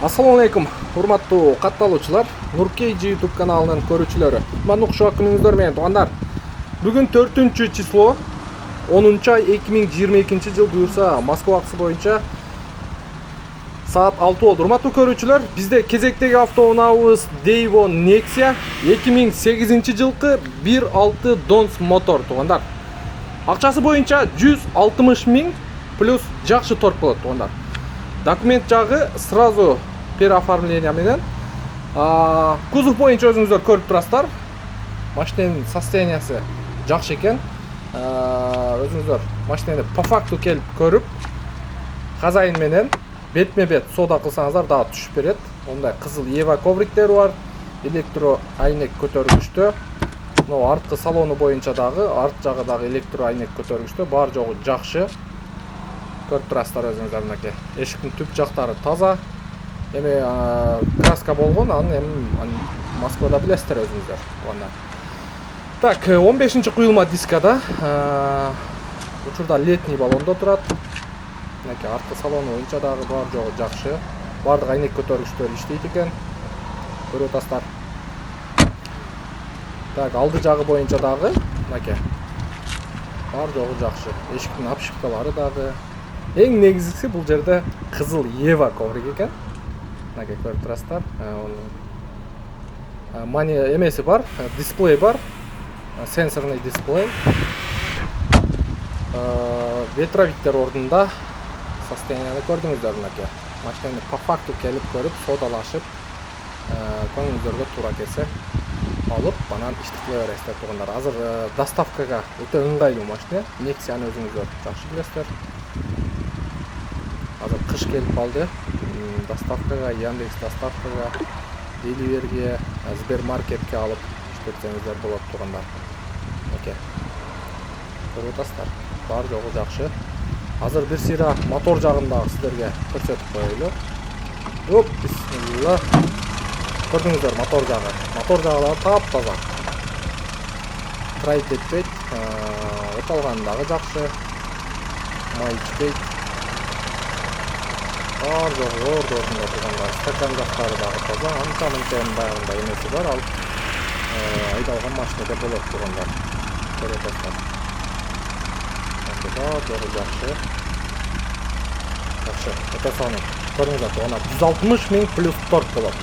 Assalamu alaikum, урматтуу катталуучулар, Nurkey YouTube каналынын көрүүчүлөрү. Мана кушак күнүңүздөр менен туугандар. Бүгүн 4-число, 10-ай 2022-жыл буюрса, Москва убакыты боюнча саат 6 болду. Урматтуу көрүүчүлөр, бизде кезектеги автоунаабыз Devon Nexia 2008-жылкы 1.6 Dons мотор туугандар. Акчасы боюнча 160 000 плюс жакшы торг болот туугандар. Документ жагы сразу переоформление менен. Кузов боюнча өзүңүздөр көрүп турасыздар. Машинанын состояниясы жакшы экен. Өзүңүздөр машинаны по факту келип көрүп, хозяин менен бетме-бет сода кылсаңыздар дагы түшүп берет. Ондай кызыл Ева ковриктери бар, электро айнек көтөргүчтө. Но арткы салону боюнча дагы, арт жагы дагы электро айнек көтөргүчтө, бар жогу жакшы. Көрүп турасыздар өзүңүздөр мынакей. Эшиктин түп жактары таза. Эми краска болгон, аны эми Москвада билесиздер өзүңүздөр. Так, 15-чи куюлма дискада. Учурда летний баллондо турат. Мынакей арткы салону боюнча дагы бар жогу жакшы. Бардык айнек көтөргүчтөр иштейт экен. Көрүп атасыздар. Так, алды жагы боюнча дагы мынакей бар жогу жакшы. Эшиктин обшивкалары дагы. Эң негизгиси бул жерде кызыл Ева коврик экен. Мынакей көрүп турасыздар. Мани эмеси бар, дисплей бар. Сенсорный дисплей. Ветровиктер ордунда состоянияны көрдүңүздөр мынакей. Машинаны по факту келип көрүп, содалашып, көңүлүңүздөргө туура келсе алып, анан иштетиле бересиздер туугандар. Азыр доставкага өтө ыңгайлуу машина. Nexia-ны өзүңүздөр жакшы билесиздер. Азыр кыш келип калды. Доставкага, Яндекс доставкага, Деливерге, Сбермаркетке алып иштетсеңиздер болот туугандар. Окей. Көрүп атасыздар. Бар жогу жакшы. Азыр бир сыйра мотор жагын дагы сиздерге көрсөтүп коелу. Оп, бисмилла. Көрдүңүздөр мотор жагы. Мотор жагы дагы таптаза. Трайт этпейт. Оталганы дагы жакшы. Май ичпейт. Бар жогу ордосунда тургандар. Стакан жактары дагы таза. Анча-мынча баягындай эмеси бар, ал айдалган машинада болот тургандар. Көрүп атасыздар. Бар жогу жакшы. Жакшы. Өтө сонун. Көрүңүздөр, ана 160 000 плюс торг болот.